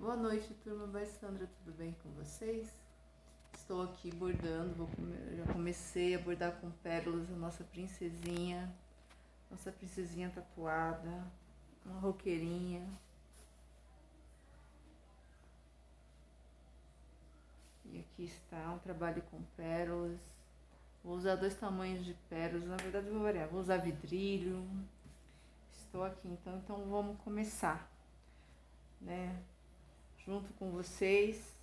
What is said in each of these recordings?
Boa noite, turma. Sandra, tudo bem com vocês? Estou aqui bordando, já comecei a bordar com pérolas a nossa princesinha tatuada, uma roqueirinha. E aqui está um trabalho com pérolas. Vou usar 2 tamanhos de pérolas, na verdade vou variar, vou usar vidrilho. Estou aqui então vamos começar, né? Junto com vocês,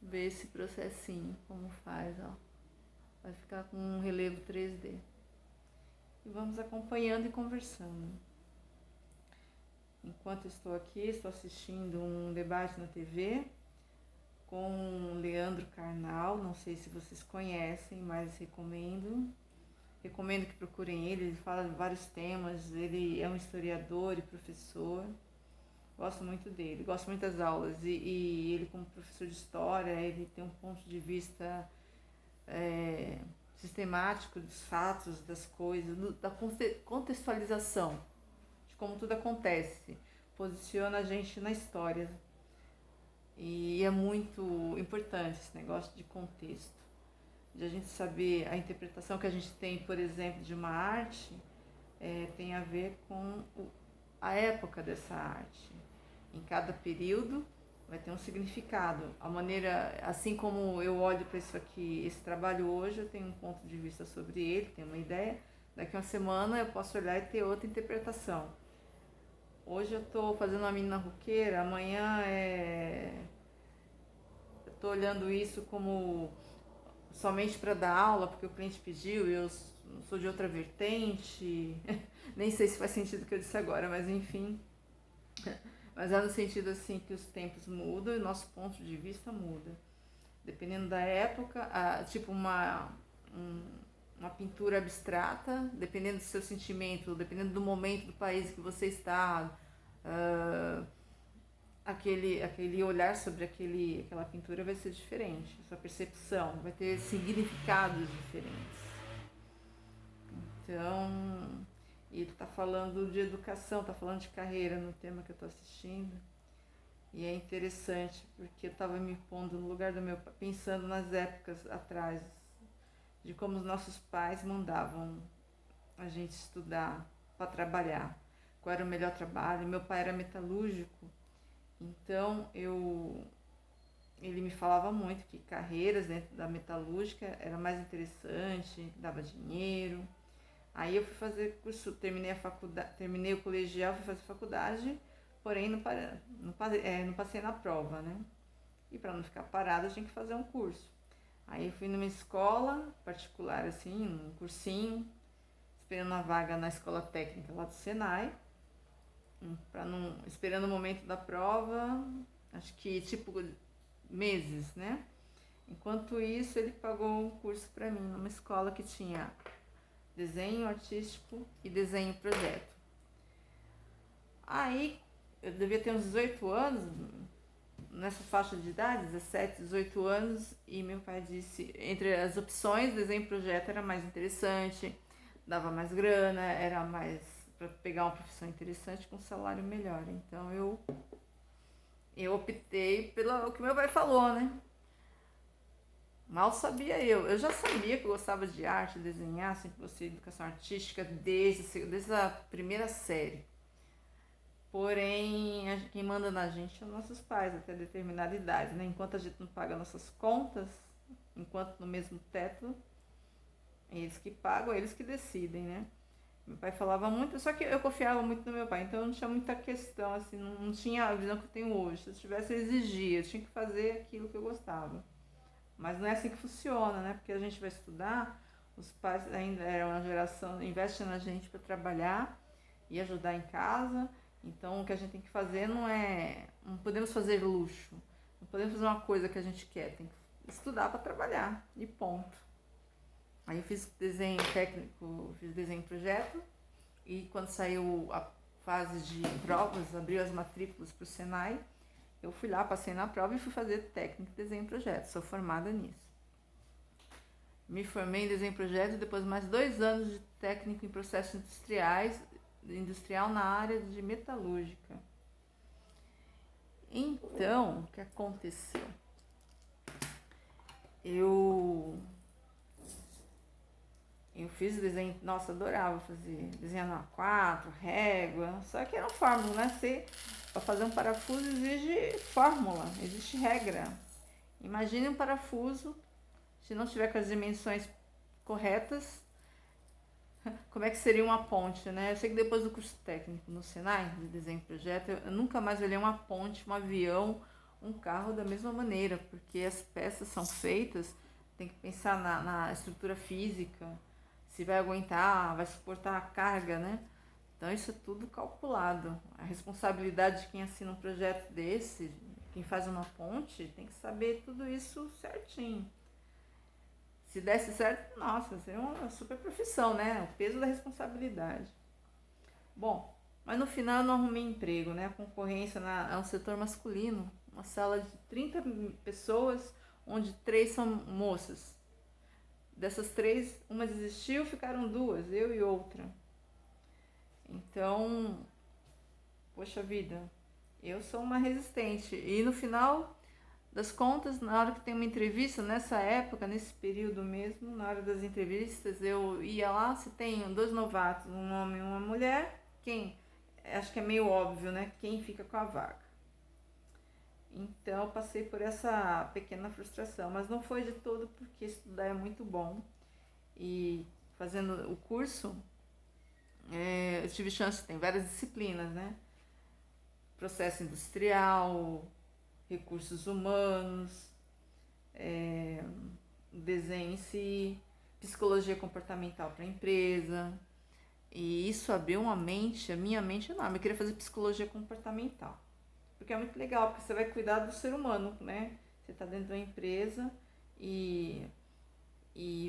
ver esse processinho, como faz, ó. Vai ficar com um relevo 3D. E vamos acompanhando e conversando. Enquanto estou aqui, estou assistindo um debate na TV com Leandro Carnal, não sei se vocês conhecem, mas recomendo. Recomendo que procurem ele fala de vários temas, ele é um historiador e professor. Gosto muito dele, gosto muito das aulas e ele como professor de história, ele tem um ponto de vista sistemático dos fatos, das coisas, da contextualização, de como tudo acontece, posiciona a gente na história. E é muito importante esse negócio de contexto, de a gente saber a interpretação que a gente tem, por exemplo, de uma arte, tem a ver com a época dessa arte. Em cada período vai ter um significado. A maneira, assim como eu olho para isso aqui, esse trabalho hoje, eu tenho um ponto de vista sobre ele, tenho uma ideia. Daqui a uma semana eu posso olhar e ter outra interpretação. Hoje eu estou fazendo uma menina roqueira, amanhã eu estou olhando isso como somente para dar aula, porque o cliente pediu, eu sou de outra vertente. Nem sei se faz sentido o que eu disse agora, mas enfim. Mas é no sentido assim que os tempos mudam e o nosso ponto de vista muda. Dependendo da época, tipo uma pintura abstrata, dependendo do seu sentimento, dependendo do momento do país que você está, aquele olhar sobre aquela pintura vai ser diferente, a sua percepção vai ter significados diferentes. Então, e ele está falando de educação, está falando de carreira no tema que eu estou assistindo. E é interessante, porque eu estava me pondo no lugar do meu pai, pensando nas épocas atrás, de como os nossos pais mandavam a gente estudar para trabalhar, qual era o melhor trabalho. Meu pai era metalúrgico, então ele me falava muito que carreiras dentro da metalúrgica era mais interessante, dava dinheiro. Aí eu fui fazer curso, terminei a faculdade, terminei o colegial, fui fazer faculdade, porém não passei na prova, né? E para não ficar parada, eu tinha que fazer um curso. Aí eu fui numa escola particular, assim, um cursinho, esperando uma vaga na escola técnica lá do Senai, esperando o momento da prova, acho que tipo meses, né? Enquanto isso, ele pagou um curso para mim numa escola que tinha desenho artístico e desenho projeto. Aí eu devia ter uns 18 anos, nessa faixa de idade, 17, 18 anos, e meu pai disse, entre as opções, desenho projeto era mais interessante, dava mais grana, era mais para pegar uma profissão interessante com um salário melhor. Então eu optei pelo que meu pai falou, né? Mal sabia eu já sabia que eu gostava de arte, desenhar, sempre gostei de educação artística desde a primeira série. Porém, quem manda na gente são nossos pais até determinada idade, né? Enquanto a gente não paga nossas contas, enquanto no mesmo teto, eles que pagam, eles que decidem, né? Meu pai falava muito, só que eu confiava muito no meu pai, então eu não tinha muita questão, assim, não tinha a visão que eu tenho hoje. Se eu tivesse, eu exigia, eu tinha que fazer aquilo que eu gostava. Mas não é assim que funciona, né? Porque a gente vai estudar, os pais ainda eram uma geração, investem na gente para trabalhar e ajudar em casa. Então o que a gente tem que fazer não podemos fazer luxo, não podemos fazer uma coisa que a gente quer, tem que estudar para trabalhar e ponto. Aí eu fiz desenho técnico, fiz desenho projeto e quando saiu a fase de provas, abriu as matrículas para o Senai, eu fui lá, passei na prova e fui fazer técnico de desenho projeto, sou formada nisso. Me formei em desenho projeto e depois mais 2 anos de técnico em processos industrial na área de metalúrgica. Então, o que aconteceu? Eu fiz desenho, nossa, adorava fazer desenho no A4, régua, só que era uma fórmula, né? Para fazer um parafuso exige fórmula, existe regra. Imagine um parafuso, se não tiver com as dimensões corretas, como é que seria uma ponte, né? Eu sei que depois do curso técnico no Senai, de desenho e projeto, eu nunca mais olhei uma ponte, um avião, um carro da mesma maneira, porque as peças são feitas, tem que pensar na estrutura física, se vai aguentar, vai suportar a carga, né? Então isso é tudo calculado. A responsabilidade de quem assina um projeto desse, quem faz uma ponte, tem que saber tudo isso certinho. Se desse certo, nossa, seria uma super profissão, né? O peso da responsabilidade. Bom, mas no final eu não arrumei emprego, né? A concorrência é um setor masculino, uma sala de 30 pessoas, onde 3 são moças. Dessas 3, uma desistiu, ficaram 2, eu e outra. Então, poxa vida, eu sou uma resistente. E no final das contas, na hora que tem uma entrevista, nessa época, nesse período mesmo, na hora das entrevistas, eu ia lá, se tem 2 novatos, um homem e uma mulher, quem? Acho que é meio óbvio, né? Quem fica com a vaga. Então eu passei por essa pequena frustração, mas não foi de todo, porque estudar é muito bom. E fazendo o curso, eu tive chance, tem várias disciplinas, né? Processo industrial, recursos humanos, desenho em si, psicologia comportamental para a empresa. E isso abriu a minha mente enorme. Eu queria fazer psicologia comportamental, porque é muito legal, porque você vai cuidar do ser humano, né? Você está dentro da empresa e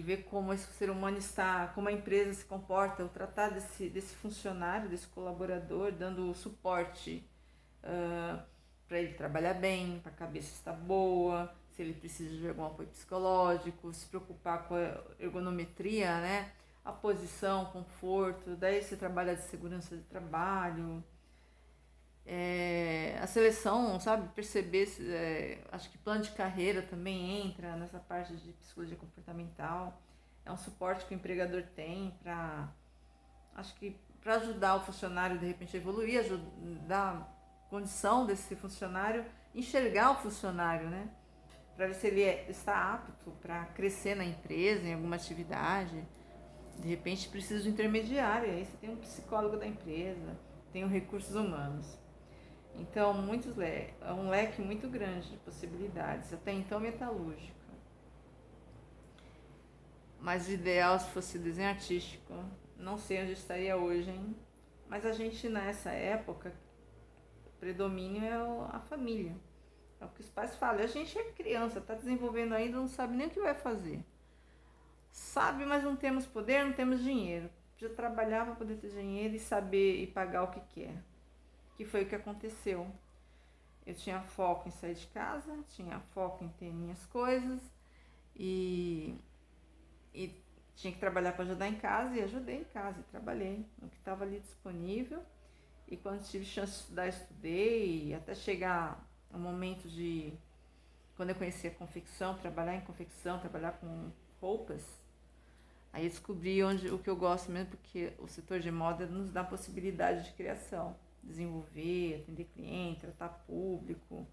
ver como esse ser humano está, como a empresa se comporta, o tratar desse funcionário, desse colaborador, dando suporte para ele trabalhar bem, para a cabeça estar boa, se ele precisa de algum apoio psicológico, se preocupar com a ergonometria, né? A posição, conforto, daí você trabalha de segurança de trabalho, a seleção, sabe? Perceber, acho que plano de carreira também entra nessa parte de psicologia comportamental. É um suporte que o empregador tem acho que para ajudar o funcionário de repente a evoluir, ajudar condição desse funcionário, enxergar o funcionário, né? Para ver se ele está apto para crescer na empresa, em alguma atividade. De repente precisa de um intermediário, aí você tem um psicólogo da empresa, tem os recursos humanos. Então, é um leque muito grande de possibilidades, até então metalúrgica. Mas o ideal, se fosse desenho artístico, não sei onde estaria hoje, hein? Mas a gente, nessa época, o predomínio é a família. É o que os pais falam. A gente é criança, está desenvolvendo ainda, não sabe nem o que vai fazer. Sabe, mas não temos poder, não temos dinheiro. Precisa trabalhar para poder ter dinheiro e saber e pagar o que quer. Que foi o que aconteceu. Eu tinha foco em sair de casa, tinha foco em ter minhas coisas e tinha que trabalhar para ajudar em casa, e ajudei em casa, e trabalhei no que estava ali disponível. E quando tive chance de estudar, estudei, até chegar o momento de, quando eu conheci a confecção, trabalhar em confecção, trabalhar com roupas. Aí eu descobri o que eu gosto mesmo, porque o setor de moda nos dá possibilidade de criação, desenvolver, atender cliente, tratar público,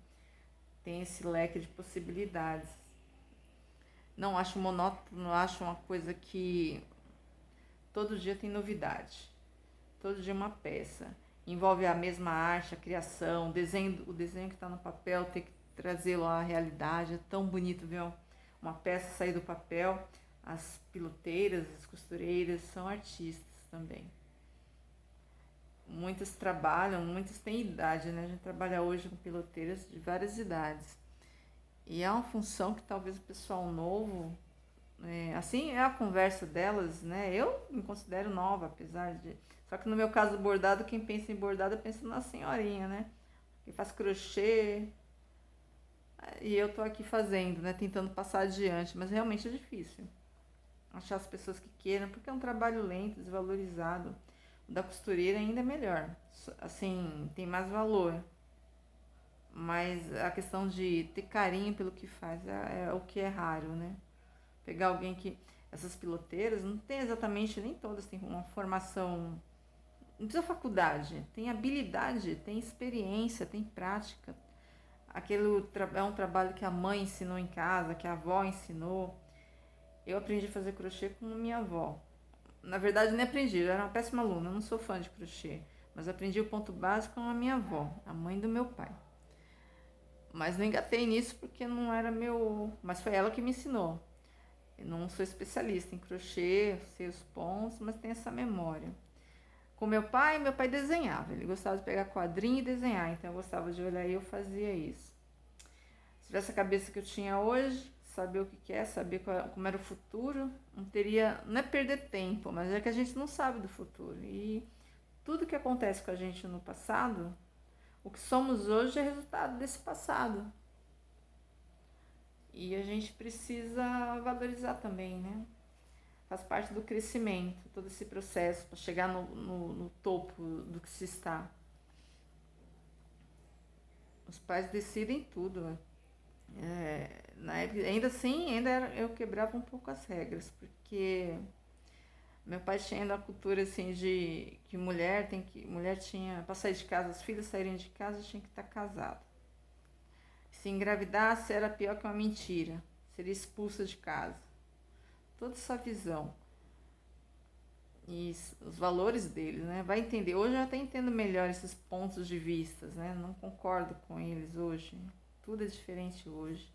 tem esse leque de possibilidades. Não acho monótono, não acho uma coisa que todo dia tem novidade, todo dia uma peça. Envolve a mesma arte, a criação, o desenho que está no papel, ter que trazê-lo à realidade. É tão bonito ver uma peça sair do papel. As piloteiras, as costureiras são artistas também. Muitas trabalham, muitas têm idade, né? A gente trabalha hoje com piloteiras de várias idades. E é uma função que talvez o pessoal novo, assim é a conversa delas, né? Eu me considero nova, apesar de... Só que no meu caso do bordado, quem pensa em bordado pensa na senhorinha, né? Que faz crochê. E eu tô aqui fazendo, né? Tentando passar adiante, mas realmente é difícil achar as pessoas que queiram, porque é um trabalho lento, desvalorizado. O da costureira ainda é melhor, assim, tem mais valor. Mas a questão de ter carinho pelo que faz é o que é raro, né? Pegar alguém que... Essas piloteiras não tem exatamente, nem todas têm uma formação... Não precisa faculdade, tem habilidade, tem experiência, tem prática. É um trabalho que a mãe ensinou em casa, que a avó ensinou. Eu aprendi a fazer crochê com minha avó. Na verdade, nem aprendi, eu era uma péssima aluna, eu não sou fã de crochê. Mas aprendi o ponto básico com a minha avó, a mãe do meu pai. Mas não engatei nisso porque não era meu... Mas foi ela que me ensinou. Eu não sou especialista em crochê, sei os pontos, mas tenho essa memória. Com meu pai desenhava. Ele gostava de pegar quadrinho e desenhar, então eu gostava de olhar e eu fazia isso. Se tivesse a cabeça que eu tinha hoje, saber o que é, saber como era o futuro, não é perder tempo, mas é que a gente não sabe do futuro. E tudo que acontece com a gente no passado, o que somos hoje é resultado desse passado. E a gente precisa valorizar também, né? Faz parte do crescimento, todo esse processo para chegar no topo do que se está. Os pais decidem tudo, né? Na época, ainda assim, eu quebrava um pouco as regras, porque meu pai tinha a cultura assim de que mulher tinha, para sair de casa, os filhos saírem de casa, tinha que estar casado. Se engravidasse era pior que uma mentira, seria expulsa de casa. Toda essa visão e os valores deles, né? Vai entender. Hoje eu até entendo melhor esses pontos de vista, né? Não concordo com eles hoje. Tudo é diferente hoje.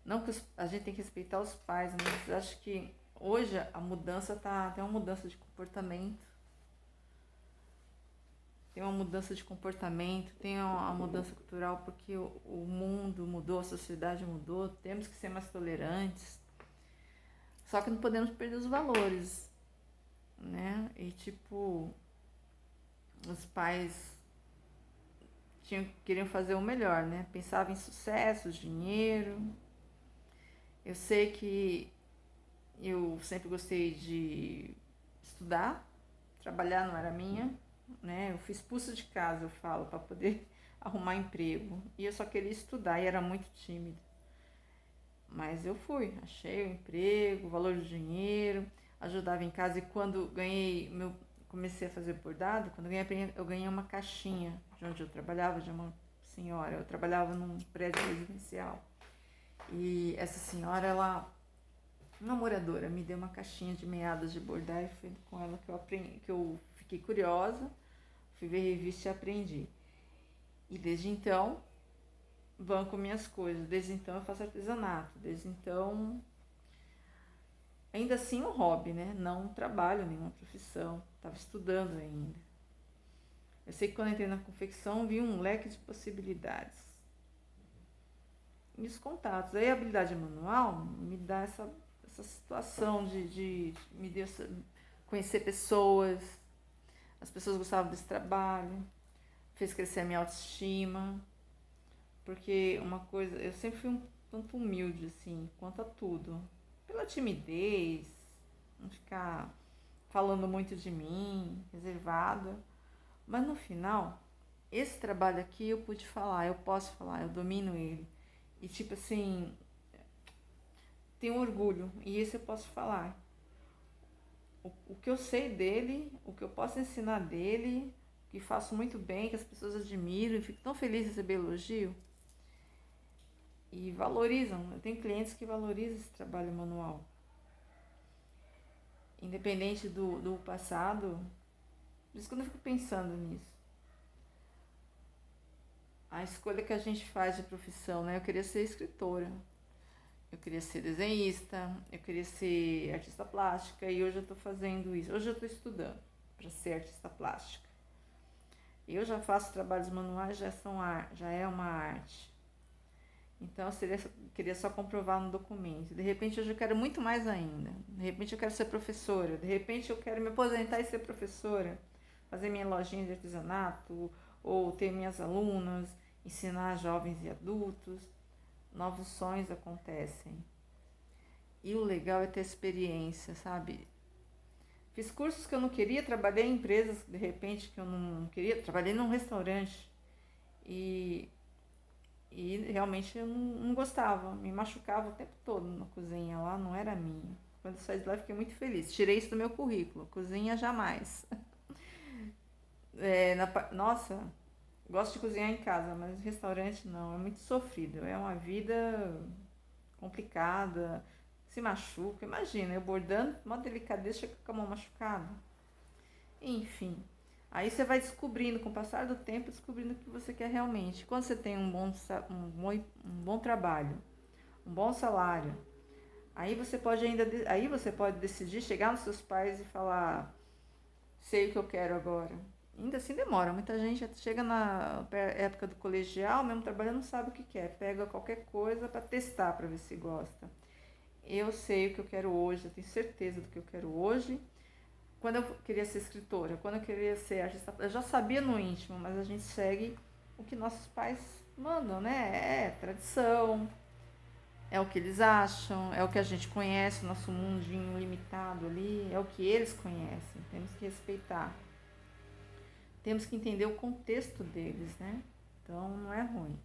Não que a gente tem que respeitar os pais, mas acho que hoje a mudança tem uma mudança de comportamento. Tem uma mudança de comportamento, tem uma mudança cultural, porque o mundo mudou, a sociedade mudou, temos que ser mais tolerantes. Só que não podemos perder os valores, né? E tipo, os pais queriam fazer o melhor, né? Pensavam em sucesso, dinheiro. Eu sei que eu sempre gostei de estudar, trabalhar não era minha, né? Eu fui expulsa de casa, eu falo, para poder arrumar emprego. E eu só queria estudar e era muito tímida. Mas eu fui, achei o emprego, o valor do dinheiro, ajudava em casa. E quando comecei a fazer bordado, quando eu ganhei uma caixinha de onde eu trabalhava, de uma senhora. Eu trabalhava num prédio residencial. E essa senhora, uma moradora, me deu uma caixinha de meadas de bordar e foi com ela que eu fiquei curiosa, fui ver revista e aprendi. E desde então, banco minhas coisas. Desde então eu faço artesanato. Desde então, ainda assim um hobby, né? Não trabalho, nenhuma profissão. Estava estudando ainda. Eu sei que quando entrei na confecção, vi um leque de possibilidades. E os contatos. Aí a habilidade manual me dá essa situação de me deu conhecer pessoas. As pessoas gostavam desse trabalho. Fez crescer a minha autoestima. Porque uma coisa, eu sempre fui um tanto humilde, assim, quanto a tudo. Pela timidez, não ficar falando muito de mim, reservada. Mas no final, esse trabalho aqui eu pude falar, eu posso falar, eu domino ele. E tipo assim, tenho orgulho, e esse eu posso falar. O que eu sei dele, o que eu posso ensinar dele, que faço muito bem, que as pessoas admiram, e fico tão feliz de receber elogio. E valorizam. Eu tenho clientes que valorizam esse trabalho manual. Independente do passado. Por isso que eu não fico pensando nisso. A escolha que a gente faz de profissão, né? Eu queria ser escritora. Eu queria ser desenhista. Eu queria ser artista plástica. E hoje eu estou fazendo isso. Hoje eu estou estudando para ser artista plástica. Eu já faço trabalhos manuais, já é uma arte. Então, eu queria só comprovar no documento. De repente, hoje eu quero muito mais ainda. De repente, eu quero ser professora. De repente, eu quero me aposentar e ser professora. Fazer minha lojinha de artesanato, ou ter minhas alunas, ensinar jovens e adultos. Novos sonhos acontecem. E o legal é ter experiência, sabe? Fiz cursos que eu não queria, trabalhei em empresas, de repente, que eu não queria. Trabalhei num restaurante. E E realmente eu não gostava, me machucava o tempo todo na cozinha, lá não era minha. Quando eu saí de lá, eu fiquei muito feliz. Tirei isso do meu currículo, cozinha jamais. Nossa, gosto de cozinhar em casa, mas restaurante não, é muito sofrido. É uma vida complicada, se machuca. Imagina, eu bordando, uma delicadeza, chega com a mão machucada. Enfim, aí você vai descobrindo, com o passar do tempo, descobrindo o que você quer realmente. Quando você tem um bom trabalho, um bom salário, aí você pode decidir chegar nos seus pais e falar, sei o que eu quero agora. Ainda assim demora, muita gente chega na época do colegial, mesmo trabalhando, não sabe o que quer, pega qualquer coisa para testar, para ver se gosta. Eu sei o que eu quero hoje, eu tenho certeza do que eu quero hoje. Quando eu queria ser escritora, quando eu queria ser artista, eu já sabia no íntimo, mas a gente segue o que nossos pais mandam, né? É tradição, é o que eles acham, é o que a gente conhece, o nosso mundinho limitado ali, é o que eles conhecem. Temos que respeitar. Temos que entender o contexto deles, né? Então não é ruim.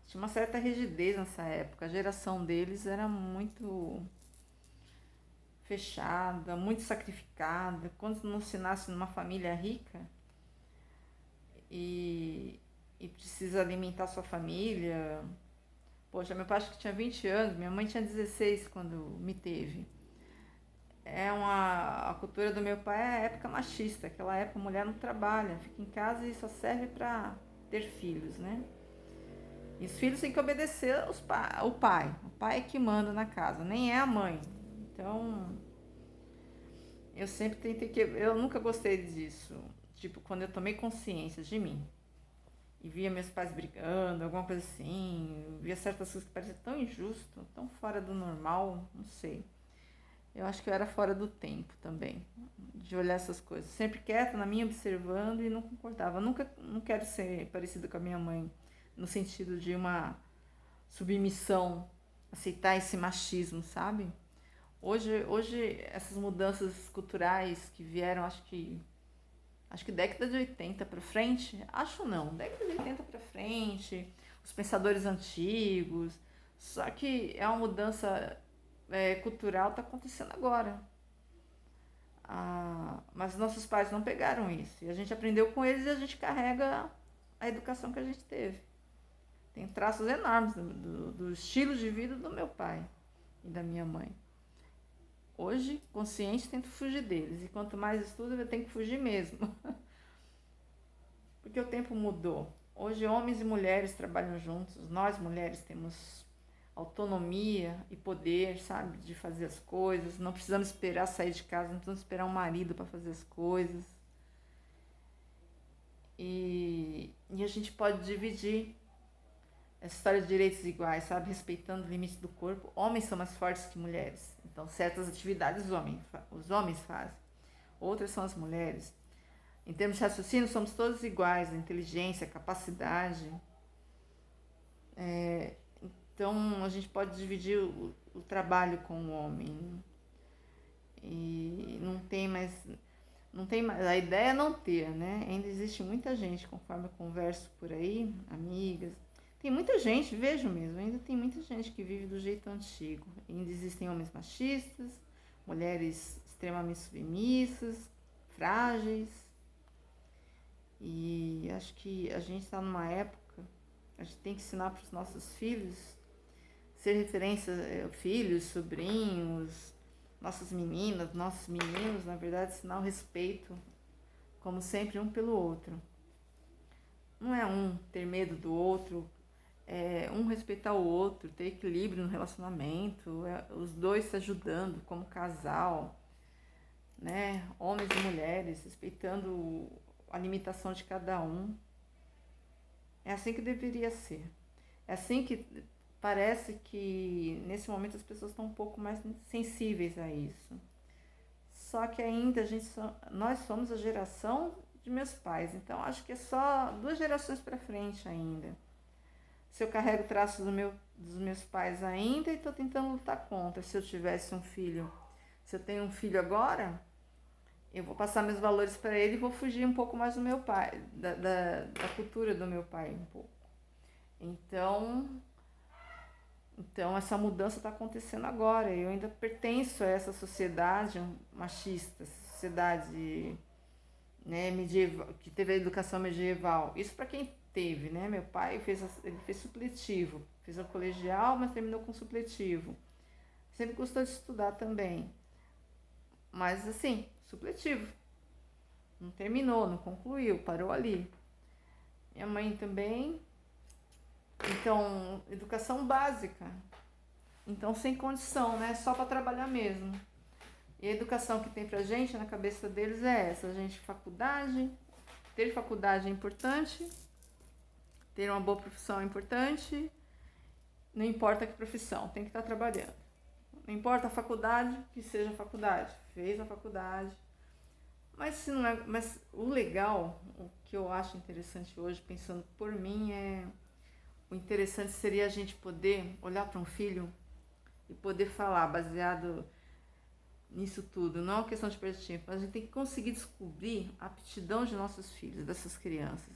Tinha uma certa rigidez nessa época. A geração deles era muito fechada, muito sacrificada. Quando não se nasce numa família rica e, e precisa alimentar sua família. Poxa, meu pai acho que tinha 20 anos, minha mãe tinha 16 quando me teve. A cultura do meu pai é a época machista. Aquela época a mulher não trabalha, fica em casa e só serve para ter filhos, né? E os filhos têm que obedecer o pai. O pai é que manda na casa, nem é a mãe. Então, eu sempre tentei que. Eu nunca gostei disso. Tipo, quando eu tomei consciência de mim e via meus pais brigando, alguma coisa assim, via certas coisas que pareciam tão injusto, tão fora do normal, não sei. Eu acho que eu era fora do tempo também, de olhar essas coisas. Sempre quieta na minha, observando e não concordava. Nunca não quero ser parecida com a minha mãe, no sentido de uma submissão, aceitar esse machismo, sabe? Hoje essas mudanças culturais que vieram, acho que década de 80 para frente, acho não, década de 80 para frente, os pensadores antigos, só que é uma mudança cultural, está acontecendo agora. Mas nossos pais não pegaram isso, e a gente aprendeu com eles e a gente carrega a educação que a gente teve. Tem traços enormes do estilo de vida do meu pai e da minha mãe. Hoje, consciente, tento fugir deles. E quanto mais estudo, eu tenho que fugir mesmo. Porque o tempo mudou. Hoje, homens e mulheres trabalham juntos. Nós, mulheres, temos autonomia e poder, sabe? De fazer as coisas. Não precisamos esperar sair de casa, não precisamos esperar um marido para fazer as coisas. E a gente pode dividir essa história de direitos iguais, sabe? Respeitando o limite do corpo. Homens são mais fortes que mulheres. Então, certas atividades os homens fazem. Outras são as mulheres. Em termos de raciocínio, somos todos iguais. Inteligência, capacidade. Então, a gente pode dividir o trabalho com o homem. E não tem mais... A ideia é não ter, né? Ainda existe muita gente, conforme eu converso por aí, amigas. Tem muita gente, vejo mesmo, ainda tem muita gente que vive do jeito antigo. Ainda existem homens machistas, mulheres extremamente submissas, frágeis. E acho que a gente está numa época, a gente tem que ensinar para os nossos filhos, ser referência, filhos, sobrinhos, nossas meninas, nossos meninos, na verdade, ensinar o respeito, como sempre, um pelo outro. Não é um ter medo do outro, um respeitar o outro, ter equilíbrio no relacionamento, os dois se ajudando como casal, né? Homens e mulheres, respeitando a limitação de cada um. É assim que deveria ser. É assim que parece que nesse momento as pessoas estão um pouco mais sensíveis a isso. Só que ainda nós somos a geração de meus pais, então acho que é só 2 gerações para frente ainda. Se eu carrego traços dos meus pais ainda e estou tentando lutar contra. Se eu tivesse um filho, se eu tenho um filho agora, eu vou passar meus valores para ele e vou fugir um pouco mais do meu pai, da cultura do meu pai um pouco. Então, então essa mudança está acontecendo agora. Eu ainda pertenço a essa sociedade machista, sociedade, né, medieval, que teve a educação medieval. Isso para quem teve, né? Meu pai ele fez supletivo, fez o colegial, mas terminou com supletivo. Sempre gostou de estudar também, mas assim, supletivo. Não terminou, não concluiu, parou ali. Minha mãe também. Então, educação básica. Então, sem condição, né? Só para trabalhar mesmo. E a educação que tem pra gente na cabeça deles é essa, gente, faculdade, ter faculdade é importante, ter uma boa profissão é importante, não importa que profissão, tem que estar trabalhando. Não importa a faculdade, que seja faculdade, fez a faculdade. Mas se não é, mas o legal, o que eu acho interessante hoje, pensando por mim, o interessante seria a gente poder olhar para um filho e poder falar baseado nisso tudo. Não é uma questão de perder tempo, mas a gente tem que conseguir descobrir a aptidão de nossos filhos, dessas crianças.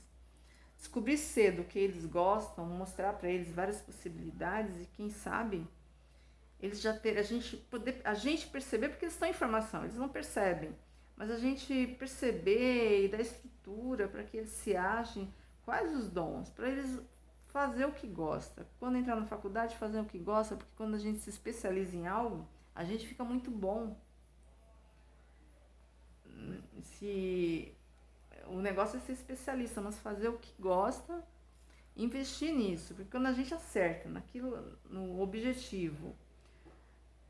Descobrir cedo o que eles gostam, mostrar para eles várias possibilidades e quem sabe eles já ter a gente perceber, porque eles estão em formação, eles não percebem, mas a gente perceber e dar estrutura para que eles se achem quais os dons, para eles fazer o que gosta. Quando entrar na faculdade, fazer o que gosta, porque quando a gente se especializa em algo, a gente fica muito bom. Se o negócio é ser especialista, mas fazer o que gosta, investir nisso, porque quando a gente acerta naquilo, no objetivo,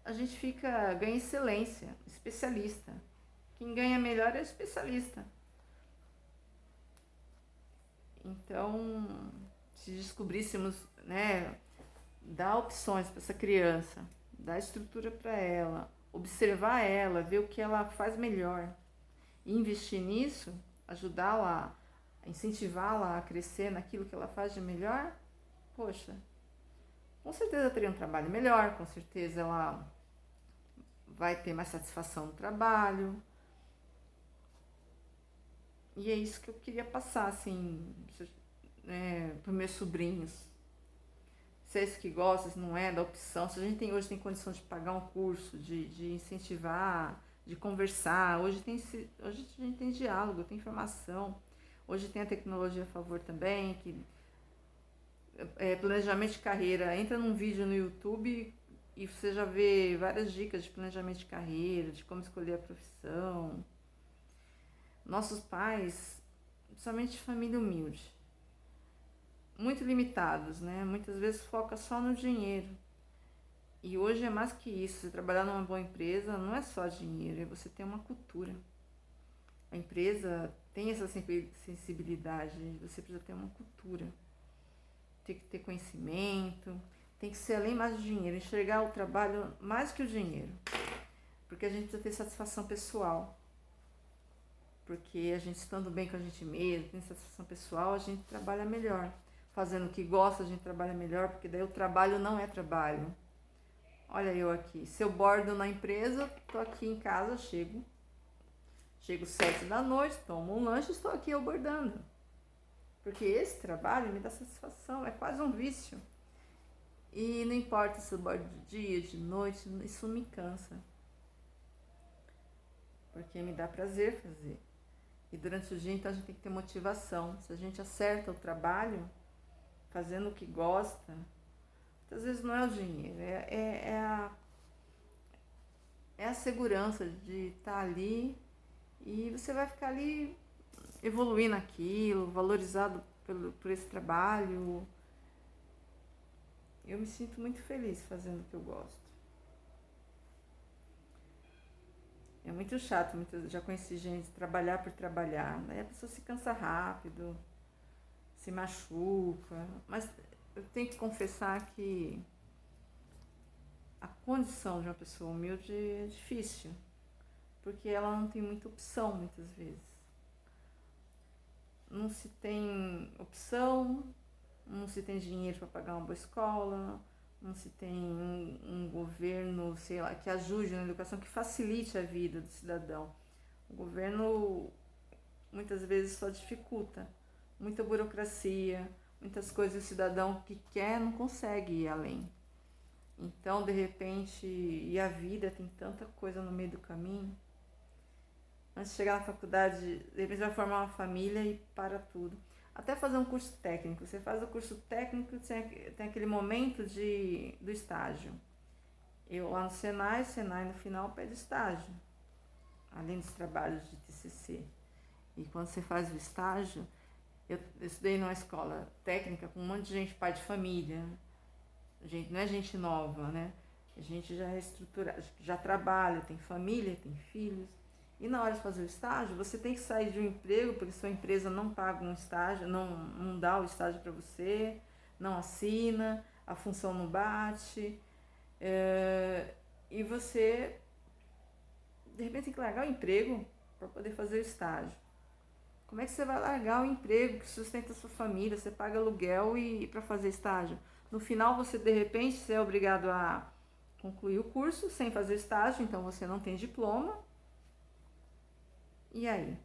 a gente ganha excelência, especialista. Quem ganha melhor é o especialista. Então, se descobríssemos, né, dar opções para essa criança, dar estrutura para ela, observar ela, ver o que ela faz melhor e investir nisso, ajudá-la, incentivá-la a crescer naquilo que ela faz de melhor, poxa, com certeza teria um trabalho melhor, com certeza ela vai ter mais satisfação no trabalho. E é isso que eu queria passar, assim, para os meus sobrinhos. Se é isso que gosta, se não é, da opção. Se a gente hoje tem condição de pagar um curso, de incentivar, de conversar. Hoje a gente tem diálogo, tem informação. Hoje tem a tecnologia a favor também, que planejamento de carreira. Entra num vídeo no YouTube e você já vê várias dicas de planejamento de carreira, de como escolher a profissão. Nossos pais, principalmente família humilde, muito limitados, né? Muitas vezes foca só no dinheiro. E hoje é mais que isso. Você trabalhar numa boa empresa não é só dinheiro, é você ter uma cultura. A empresa tem essa sensibilidade, você precisa ter uma cultura. Tem que ter conhecimento, tem que ser além mais do dinheiro, enxergar o trabalho mais que o dinheiro. Porque a gente precisa ter satisfação pessoal. Porque a gente estando bem com a gente mesmo, tem satisfação pessoal, a gente trabalha melhor. Fazendo o que gosta, a gente trabalha melhor, porque daí o trabalho não é trabalho. Olha eu aqui, se eu bordo na empresa, tô aqui em casa, chego 7 da noite, tomo um lanche e estou aqui eu bordando. Porque esse trabalho me dá satisfação, é quase um vício. E não importa se eu bordo de dia, de noite, isso me cansa. Porque me dá prazer fazer. E durante o dia, então, a gente tem que ter motivação. Se a gente acerta o trabalho, fazendo o que gosta, muitas vezes não é o dinheiro, é a segurança de estar ali e você vai ficar ali evoluindo aquilo, valorizado por esse trabalho. Eu me sinto muito feliz fazendo o que eu gosto. É muito chato, já conheci gente trabalhar por trabalhar, daí a pessoa se cansa rápido, se machuca, mas eu tenho que confessar que a condição de uma pessoa humilde é difícil, porque ela não tem muita opção muitas vezes. Não se tem opção, não se tem dinheiro para pagar uma boa escola, não se tem um governo, sei lá, que ajude na educação, que facilite a vida do cidadão. O governo muitas vezes só dificulta. Muita burocracia, Muitas coisas o cidadão que quer não consegue ir além. Então, de repente, e a vida tem tanta coisa no meio do caminho. Antes de chegar na faculdade, de repente vai formar uma família e para tudo. Até fazer um curso técnico. Você faz o curso técnico, tem aquele momento do estágio. Eu lá no Senai, no final pede estágio, além dos trabalhos de TCC. E quando você faz o estágio, eu estudei numa escola técnica com um monte de gente, pai de família. Gente, não é gente nova, né? A gente já é estruturada, já trabalha, tem família, tem filhos. E na hora de fazer o estágio, você tem que sair de um emprego, porque sua empresa não paga um estágio, não dá o estágio para você, não assina, a função não bate. E você, de repente, tem que largar o emprego para poder fazer o estágio. Como é que você vai largar o emprego que sustenta a sua família, você paga aluguel e para fazer estágio? No final, você, de repente, você é obrigado a concluir o curso sem fazer estágio, então você não tem diploma. E aí?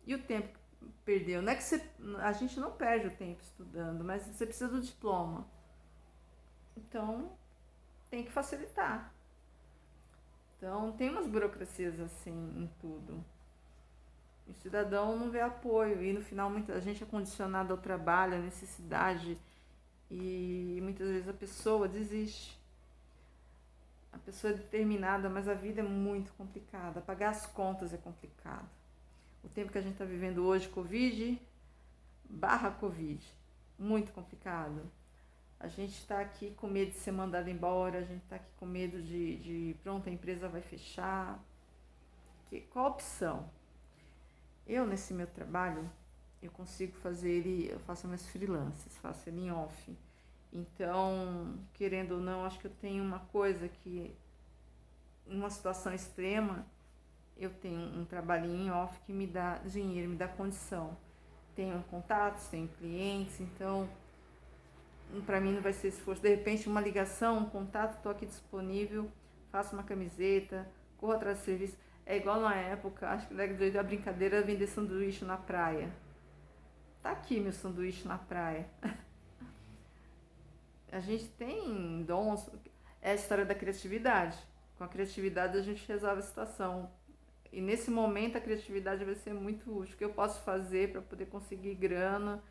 E o tempo que perdeu? Não é que a gente não perde o tempo estudando, mas você precisa do diploma. Então, tem que facilitar. Então, tem umas burocracias assim em tudo. O cidadão não vê apoio e no final muita gente é condicionada ao trabalho, à necessidade e muitas vezes a pessoa desiste. A pessoa é determinada, mas a vida é muito complicada. Pagar as contas é complicado. O tempo que a gente está vivendo hoje, Covid, muito complicado. A gente está aqui com medo de ser mandado embora, a gente está aqui com medo pronto, a empresa vai fechar. Qual a opção? Eu, nesse meu trabalho, eu consigo fazer ele, eu faço meus freelances, faço ele em off. Então, querendo ou não, acho que eu tenho uma coisa que, numa situação extrema, eu tenho um trabalhinho em off que me dá dinheiro, me dá condição. Tenho contatos, tenho clientes, então, para mim não vai ser esforço. De repente, uma ligação, um contato, estou aqui disponível, faço uma camiseta, corro atrás de serviço. É igual na época, acho que a brincadeira era vender sanduíche na praia. Tá aqui meu sanduíche na praia. A gente tem dons, é a história da criatividade. Com a criatividade a gente resolve a situação. E nesse momento a criatividade vai ser muito útil. O que eu posso fazer para poder conseguir grana,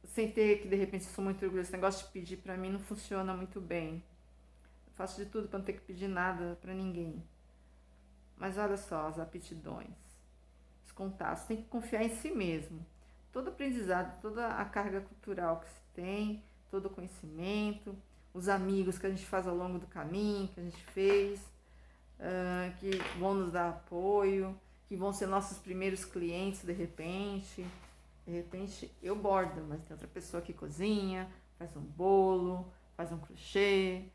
sem ter que de repente eu sou muito orgulhosa. Esse negócio de pedir para mim não funciona muito bem. Eu faço de tudo para não ter que pedir nada para ninguém. Mas olha só, as aptidões, os contatos, tem que confiar em si mesmo. Todo aprendizado, toda a carga cultural que se tem, todo o conhecimento, os amigos que a gente faz ao longo do caminho, que a gente fez, que vão nos dar apoio, que vão ser nossos primeiros clientes de repente. De repente eu bordo, mas tem outra pessoa que cozinha, faz um bolo, faz um crochê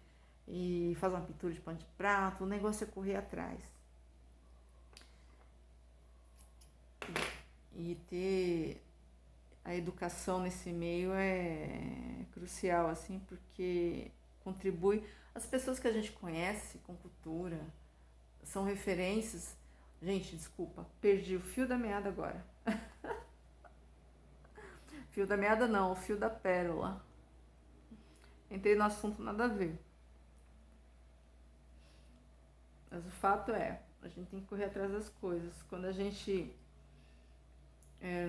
e faz uma pintura de pano de prato. O negócio é correr atrás. E ter a educação nesse meio é crucial, assim, porque contribui. As pessoas que a gente conhece com cultura são referências. Gente, desculpa, perdi o fio da meada agora. Fio da meada não, o fio da pérola. Entrei no assunto nada a ver. Mas o fato é, a gente tem que correr atrás das coisas. Quando a gente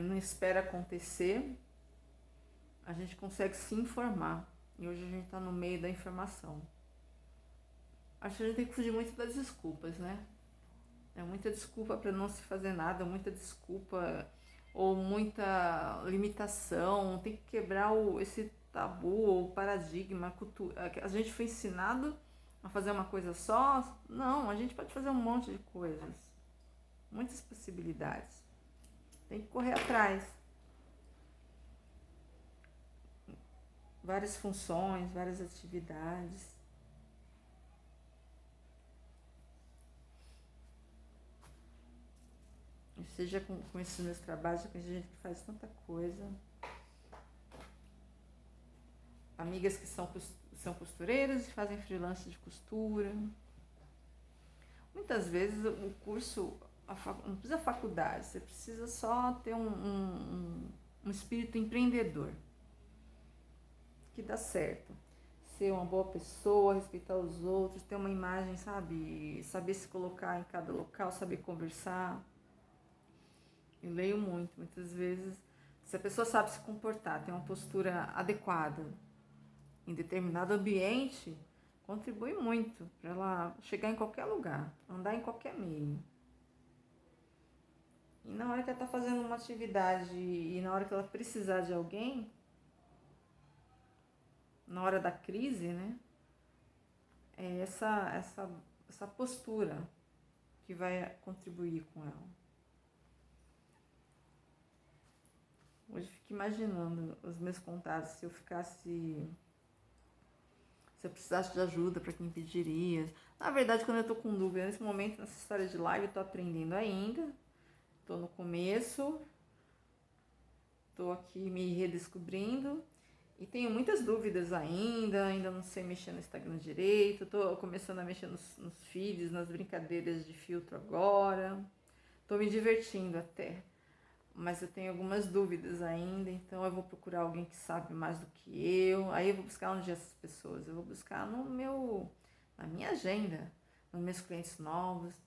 não espera acontecer, a gente consegue se informar. E hoje a gente está no meio da informação. Acho que a gente tem que fugir muito das desculpas, né? É muita desculpa para não se fazer nada, muita desculpa ou muita limitação. Tem que quebrar esse tabu ou paradigma, cultura. A gente foi ensinado a fazer uma coisa só. Não, a gente pode fazer um monte de coisas. Muitas possibilidades. Tem que correr atrás. Várias funções, várias atividades. Seja com esses meus trabalhos, com gente que faz tanta coisa. Amigas que são costureiras e fazem freelance de costura. Muitas vezes o curso não precisa faculdade, você precisa só ter um espírito empreendedor. que dá certo. Ser uma boa pessoa, respeitar os outros, ter uma imagem, sabe? Saber se colocar em cada local, saber conversar. Eu leio muito, muitas vezes. Se a pessoa sabe se comportar, tem uma postura adequada em determinado ambiente, contribui muito para ela chegar em qualquer lugar, andar em qualquer meio. E na hora que ela está fazendo uma atividade e na hora que ela precisar de alguém, na hora da crise, né? É essa postura que vai contribuir com ela. Hoje eu fico imaginando os meus contatos, se eu precisasse de ajuda, para quem pediria. Na verdade, quando eu estou com dúvida, nesse momento, nessa história de live, eu estou aprendendo ainda. Estou no começo, estou aqui me redescobrindo e tenho muitas dúvidas ainda não sei mexer no Instagram direito, estou começando a mexer nos feeds, nas brincadeiras de filtro agora, estou me divertindo até, mas eu tenho algumas dúvidas ainda, então eu vou procurar alguém que sabe mais do que eu, aí eu vou buscar onde essas pessoas, eu vou buscar na minha agenda, nos meus clientes novos.